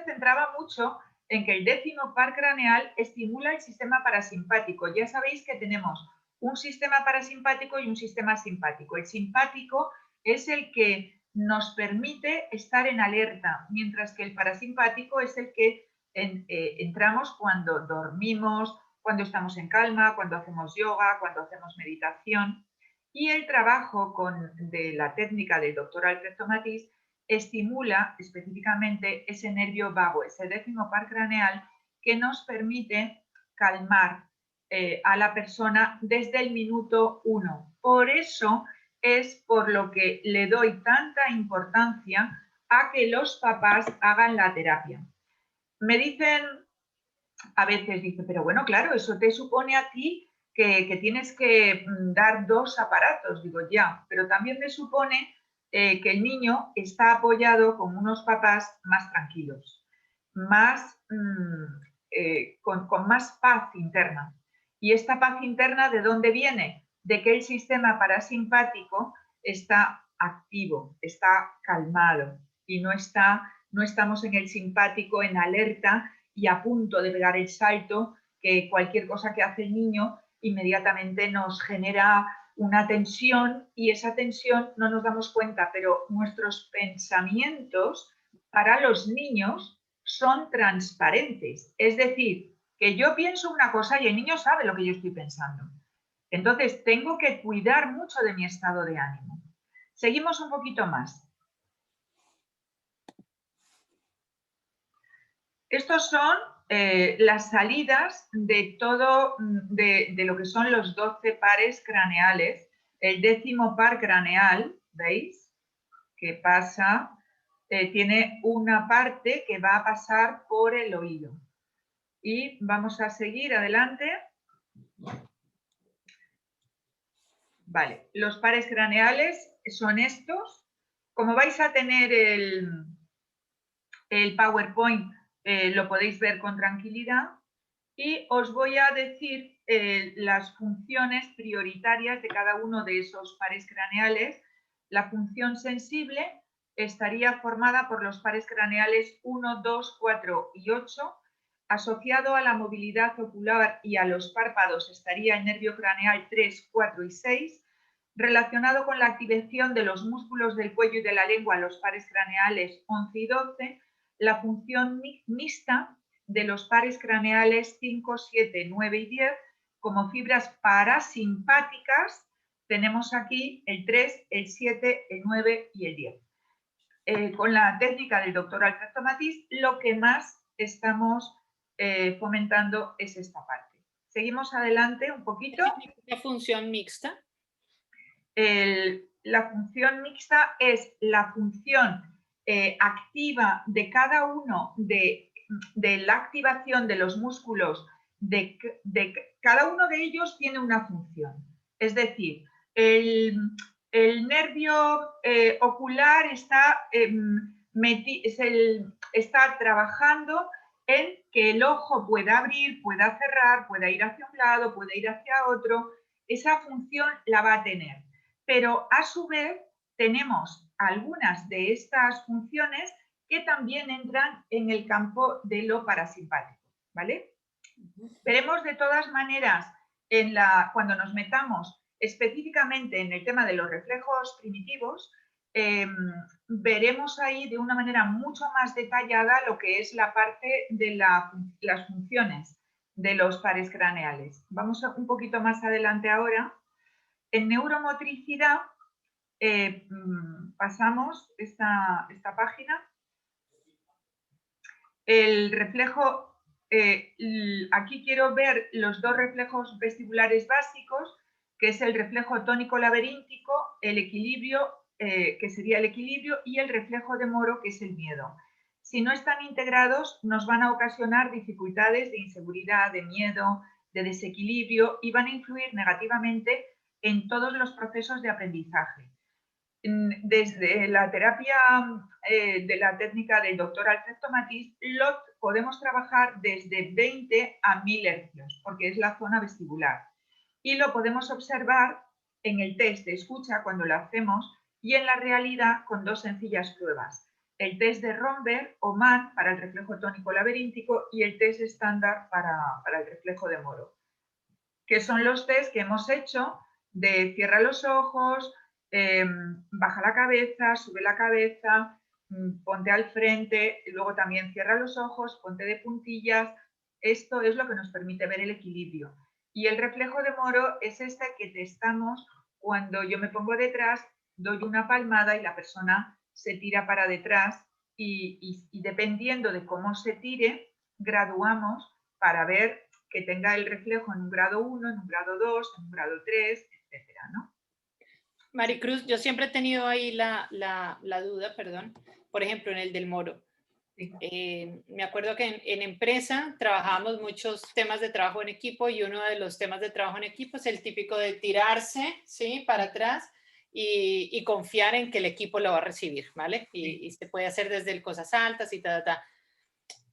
centraba mucho en que el 10º par craneal estimula el sistema parasimpático. Ya sabéis que tenemos un sistema parasimpático y un sistema simpático. El simpático es el que nos permite estar en alerta, mientras que el parasimpático es el que entramos cuando dormimos, cuando estamos en calma, cuando hacemos yoga, cuando hacemos meditación. Y el trabajo de la técnica del doctor Alfred Tomatís estimula específicamente ese nervio vago, ese 10º par craneal, que nos permite calmar a la persona desde el minuto 1. Por eso es por lo que le doy tanta importancia a que los papás hagan la terapia. Me dicen, a veces dice, pero bueno, claro, eso te supone a ti que tienes que dar 2 aparatos. Digo, ya, pero también me supone que el niño está apoyado con unos papás más tranquilos, más, con más paz interna. ¿Y esta paz interna de dónde viene? De que el sistema parasimpático está activo, está calmado y no estamos en el simpático en alerta y a punto de pegar el salto, que cualquier cosa que hace el niño inmediatamente nos genera una tensión y esa tensión no nos damos cuenta, pero nuestros pensamientos para los niños son transparentes. Es decir, que yo pienso una cosa y el niño sabe lo que yo estoy pensando. Entonces, tengo que cuidar mucho de mi estado de ánimo. Seguimos un poquito más. Estos son las salidas de todo, de lo que son los 12 pares craneales. El 10º par craneal, ¿veis? Que pasa, tiene una parte que va a pasar por el oído. Y vamos a seguir adelante. Vale, los pares craneales son estos. Como vais a tener el PowerPoint, lo podéis ver con tranquilidad. Y os voy a decir las funciones prioritarias de cada uno de esos pares craneales. La función sensible estaría formada por los pares craneales 1, 2, 4 y 8. Asociado a la movilidad ocular y a los párpados estaría el nervio craneal 3, 4 y 6. Relacionado con la activación de los músculos del cuello y de la lengua, los pares craneales 11 y 12. La función mixta de los pares craneales 5, 7, 9 y 10, como fibras parasimpáticas, tenemos aquí el 3, el 7, el 9 y el 10. Con la técnica del doctor Alfredo Matís, lo que más estamos fomentando es esta parte. Seguimos adelante un poquito. ¿La función mixta? La función mixta es la función activa de cada uno de la activación de los músculos, cada uno de ellos tiene una función. Es decir, el nervio ocular está trabajando en que el ojo pueda abrir, pueda cerrar, pueda ir hacia un lado, pueda ir hacia otro. Esa función la va a tener. Pero a su vez tenemos algunas de estas funciones que también entran en el campo de lo parasimpático, ¿vale? Veremos de todas maneras cuando nos metamos específicamente en el tema de los reflejos primitivos, veremos ahí de una manera mucho más detallada lo que es la parte de las funciones de los pares craneales. Vamos un poquito más adelante ahora. En neuromotricidad pasamos esta página. El reflejo, aquí quiero ver los 2 reflejos vestibulares básicos, que es el reflejo tónico-laberíntico, el equilibrio, que sería el equilibrio, y el reflejo de Moro, que es el miedo. Si no están integrados, nos van a ocasionar dificultades de inseguridad, de miedo, de desequilibrio y van a influir negativamente en todos los procesos de aprendizaje. Desde la terapia de la técnica del doctor Alfredo Matís, lo podemos trabajar desde 20 a 1000 hercios, porque es la zona vestibular. Y lo podemos observar en el test de escucha cuando lo hacemos y en la realidad con 2 sencillas pruebas. El test de Romberg o Mann para el reflejo tónico laberíntico y el test estándar para el reflejo de Moro, que son los test que hemos hecho de cierra los ojos, baja la cabeza, sube la cabeza, ponte al frente, y luego también cierra los ojos, ponte de puntillas. Esto es lo que nos permite ver el equilibrio. Y el reflejo de Moro es este que testamos cuando yo me pongo detrás, doy una palmada y la persona se tira para detrás y dependiendo de cómo se tire, graduamos para ver que tenga el reflejo en un grado 1, en un grado 2, en un grado 3, etcétera, ¿no? Maricruz, yo siempre he tenido ahí la duda, perdón, por ejemplo, en el del moro. Sí. Me acuerdo que en empresa trabajábamos muchos temas de trabajo en equipo y uno de los temas de trabajo en equipo es el típico de tirarse, ¿sí? Para atrás y confiar en que el equipo lo va a recibir, ¿vale? Y se puede hacer desde cosas altas y ta.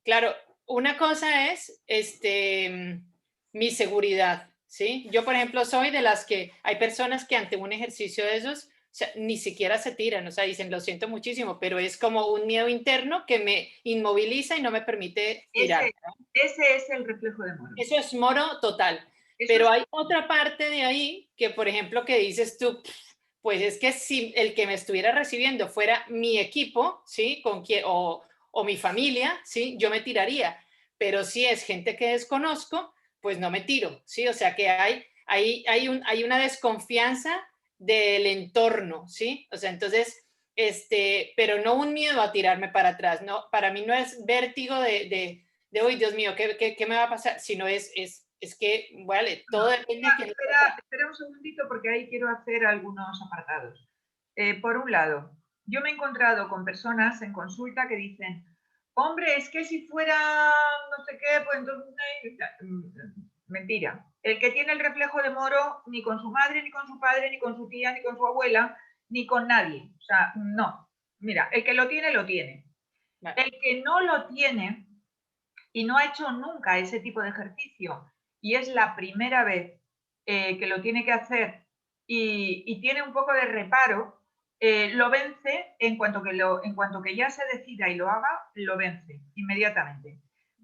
Claro, una cosa es mi seguridad, ¿sí? Yo, por ejemplo, soy de las que hay personas que ante un ejercicio de esos, o sea, ni siquiera se tiran, o sea, dicen, lo siento muchísimo, pero es como un miedo interno que me inmoviliza y no me permite tirar. Ese es el reflejo de moro. Eso es moro total. Eso Pero es, hay otra parte de ahí que, por ejemplo, que dices tú, pues es que si el que me estuviera recibiendo fuera mi equipo, ¿sí? O mi familia, ¿sí? Yo me tiraría. Pero si es gente que desconozco, pues no me tiro, ¿sí? O sea que hay una desconfianza del entorno, ¿sí? O sea, entonces, pero no un miedo a tirarme para atrás, no, para mí no es vértigo de uy, Dios mío, ¿qué me va a pasar? Sino es que, vale, todo depende de quién. Espera un segundito porque ahí quiero hacer algunos apartados. Por un lado, yo me he encontrado con personas en consulta que dicen, hombre, es que si fuera no sé qué, pues entonces... Mentira. El que tiene el reflejo de moro, ni con su madre, ni con su padre, ni con su tía, ni con su abuela, ni con nadie. O sea, no. Mira, el que lo tiene, lo tiene. Vale. El que no lo tiene y no ha hecho nunca ese tipo de ejercicio y es la primera vez que lo tiene que hacer y tiene un poco de reparo, lo vence en cuanto que ya se decida y lo haga, lo vence inmediatamente.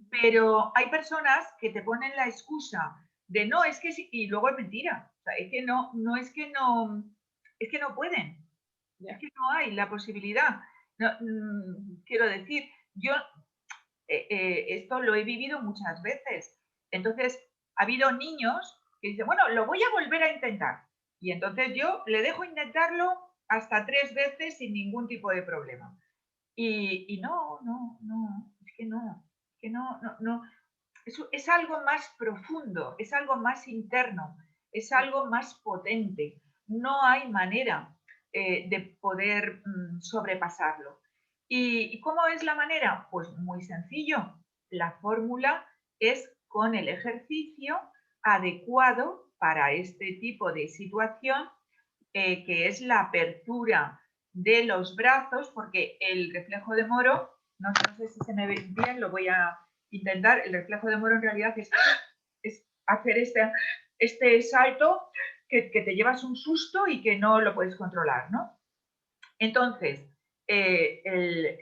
Pero hay personas que te ponen la excusa de no, es que sí, y luego es mentira. O sea, es que no es que no, es que no pueden. Ya. Es que no hay la posibilidad. No, quiero decir, yo esto lo he vivido muchas veces. Entonces, ha habido niños que dicen, bueno, lo voy a volver a intentar. Y entonces yo le dejo intentarlo hasta 3 veces sin ningún tipo de problema. Y no, es que no. Es algo más profundo, es algo más interno, es algo más potente. No hay manera de poder sobrepasarlo. ¿Y cómo es la manera? Pues muy sencillo. La fórmula es con el ejercicio adecuado para este tipo de situación, que es la apertura de los brazos, porque el reflejo de moro, no sé si se me ve bien, lo voy a intentar. El reflejo de moro en realidad es hacer este salto que te llevas un susto y que no lo puedes controlar, ¿no? Entonces, el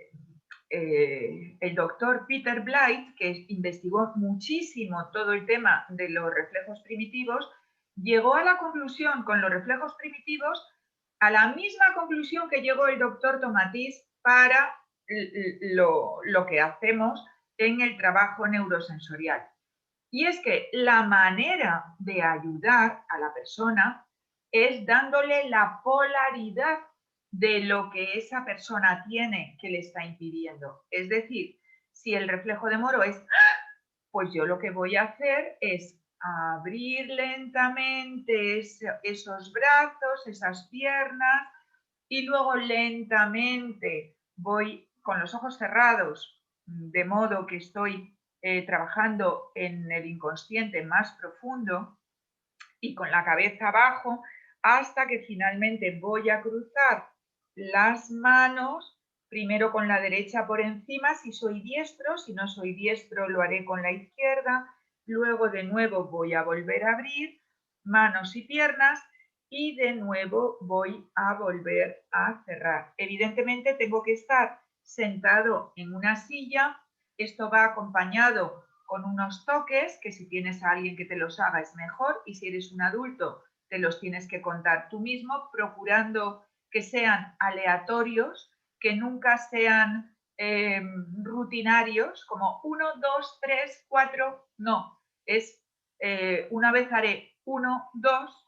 doctor Peter Blight, que investigó muchísimo todo el tema de los reflejos primitivos, llegó a la conclusión con los reflejos primitivos, a la misma conclusión que llegó el doctor Tomatís para lo que hacemos en el trabajo neurosensorial. Y es que la manera de ayudar a la persona es dándole la polaridad de lo que esa persona tiene que le está impidiendo. Es decir, si el reflejo de moro es, pues yo lo que voy a hacer es abrir lentamente esos brazos, esas piernas, y luego lentamente voy con los ojos cerrados, de modo que estoy trabajando en el inconsciente más profundo y con la cabeza abajo, hasta que finalmente voy a cruzar las manos, primero con la derecha por encima si soy diestro, si no soy diestro lo haré con la izquierda, luego de nuevo voy a volver a abrir manos y piernas y de nuevo voy a volver a cerrar. Evidentemente tengo que estar sentado en una silla, esto va acompañado con unos toques que si tienes a alguien que te los haga es mejor, y si eres un adulto te los tienes que contar tú mismo, procurando que sean aleatorios, que nunca sean rutinarios, como 1, 2, 3, 4, no, es una vez haré 1, 2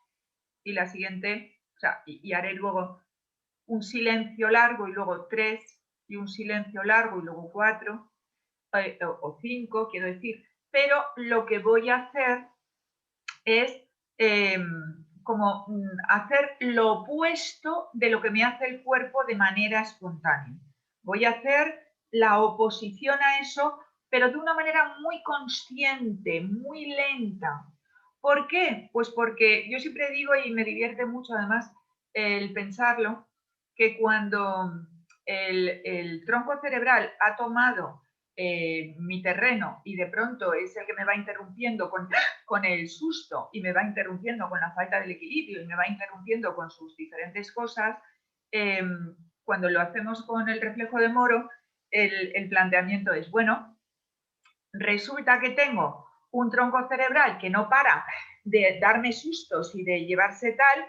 y la siguiente, o sea, y haré luego un silencio largo y luego 3 y un silencio largo y luego 4 o 5, quiero decir, pero lo que voy a hacer es hacer lo opuesto de lo que me hace el cuerpo de manera espontánea. Voy a hacer la oposición a eso, pero de una manera muy consciente, muy lenta. ¿Por qué? Pues porque yo siempre digo, y me divierte mucho además el pensarlo, que cuando el tronco cerebral ha tomado mi terreno y de pronto es el que me va interrumpiendo con el susto y me va interrumpiendo con la falta del equilibrio y me va interrumpiendo con sus diferentes cosas, cuando lo hacemos con el reflejo de Moro, el planteamiento es, bueno, resulta que tengo un tronco cerebral que no para de darme sustos y de llevarse tal,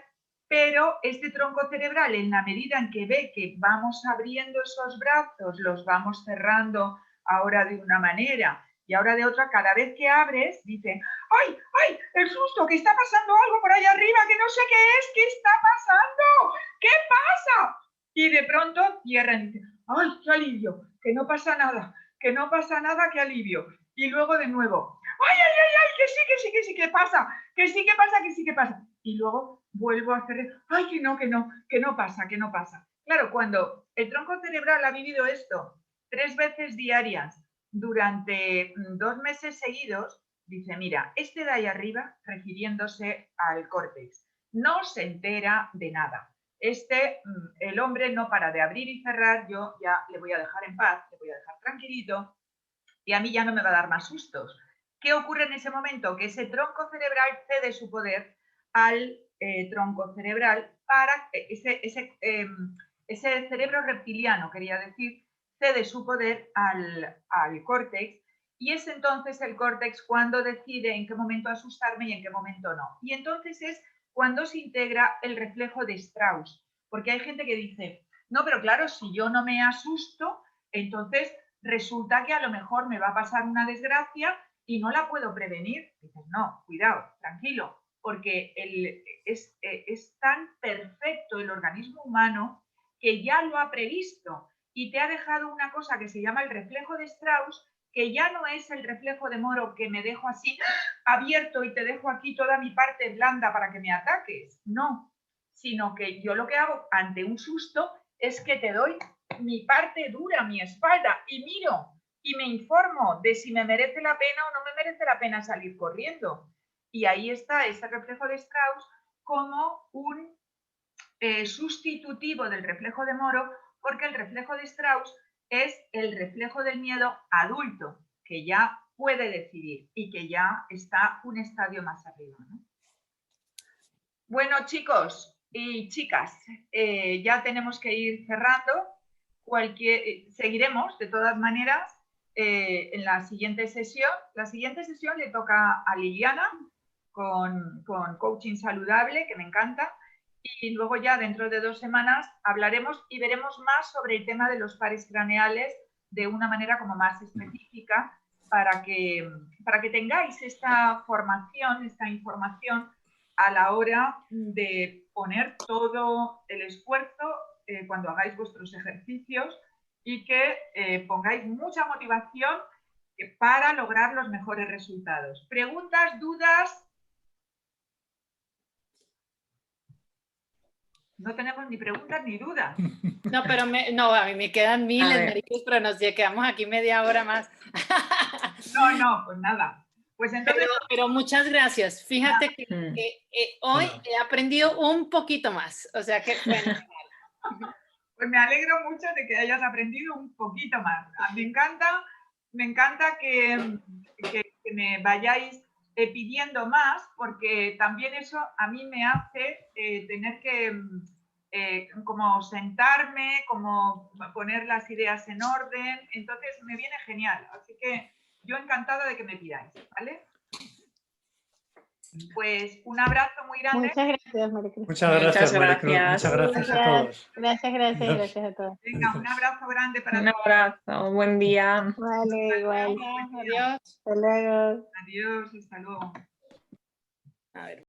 pero este tronco cerebral, en la medida en que ve que vamos abriendo esos brazos, los vamos cerrando ahora de una manera y ahora de otra, cada vez que abres, dice, ¡ay, ay, el susto, que está pasando algo por ahí arriba, que no sé qué es, qué está pasando, qué pasa! Y de pronto cierran y dicen, ¡ay, qué alivio, que no pasa nada, que no pasa nada, qué alivio! Y luego de nuevo, ¡ay, ay, ay, ay, que sí, que sí, que sí, que pasa, que sí, que pasa, que sí, que pasa! Y luego vuelvo a hacer, ¡ay, que no, que no, que no pasa, que no pasa! Claro, cuando el tronco cerebral ha vivido esto 3 veces diarias durante 2 meses seguidos, dice, mira, este de ahí arriba, refiriéndose al córtex, no se entera de nada. El hombre no para de abrir y cerrar, yo ya le voy a dejar en paz, le voy a dejar tranquilito y a mí ya no me va a dar más sustos. ¿Qué ocurre en ese momento? Que ese tronco cerebral cede su poder al tronco cerebral para ese cerebro reptiliano, quería decir, cede su poder al córtex y es entonces el córtex cuando decide en qué momento asustarme y en qué momento no. Y entonces es cuando se integra el reflejo de Strauss, porque hay gente que dice, no, pero claro, si yo no me asusto, entonces resulta que a lo mejor me va a pasar una desgracia y no la puedo prevenir. Dices, no, cuidado, tranquilo, porque es tan perfecto el organismo humano que ya lo ha previsto y te ha dejado una cosa que se llama el reflejo de Strauss, que ya no es el reflejo de Moro que me dejo así abierto y te dejo aquí toda mi parte blanda para que me ataques. No, sino que yo lo que hago ante un susto es que te doy mi parte dura, mi espalda, y miro y me informo de si me merece la pena o no me merece la pena salir corriendo. Y ahí está ese reflejo de Strauss como un sustitutivo del reflejo de Moro, porque el reflejo de Strauss es el reflejo del miedo adulto, que ya puede decidir y que ya está un estadio más arriba, ¿no? Bueno, chicos y chicas, ya tenemos que ir cerrando. Seguiremos, de todas maneras, en la siguiente sesión. La siguiente sesión le toca a Liliana con coaching saludable, que me encanta. Y luego ya dentro de 2 semanas hablaremos y veremos más sobre el tema de los pares craneales de una manera como más específica para que tengáis esta formación, esta información a la hora de poner todo el esfuerzo cuando hagáis vuestros ejercicios y que pongáis mucha motivación para lograr los mejores resultados. ¿Preguntas, dudas? No tenemos ni preguntas ni dudas. No, pero a mí me quedan miles, Maricruz, pero nos quedamos aquí media hora más. No, pues nada. Pues entonces... pero muchas gracias. Fíjate que hoy he aprendido un poquito más. O sea que fenomenal. Pues me alegro mucho de que hayas aprendido un poquito más. Me encanta que me vayáis pidiendo más, porque también eso a mí me hace tener que como sentarme, como poner las ideas en orden. Entonces me viene genial. Así que yo encantada de que me pidáis, ¿vale? Pues un abrazo muy grande. Muchas gracias, Maricruz. Muchas gracias, Maricruz. gracias. Muchas gracias a todos. Gracias a todos. Venga, un abrazo grande para Un todos. abrazo, buen día. Vale, igual. Adiós. Hasta luego. Adiós, hasta luego. A ver.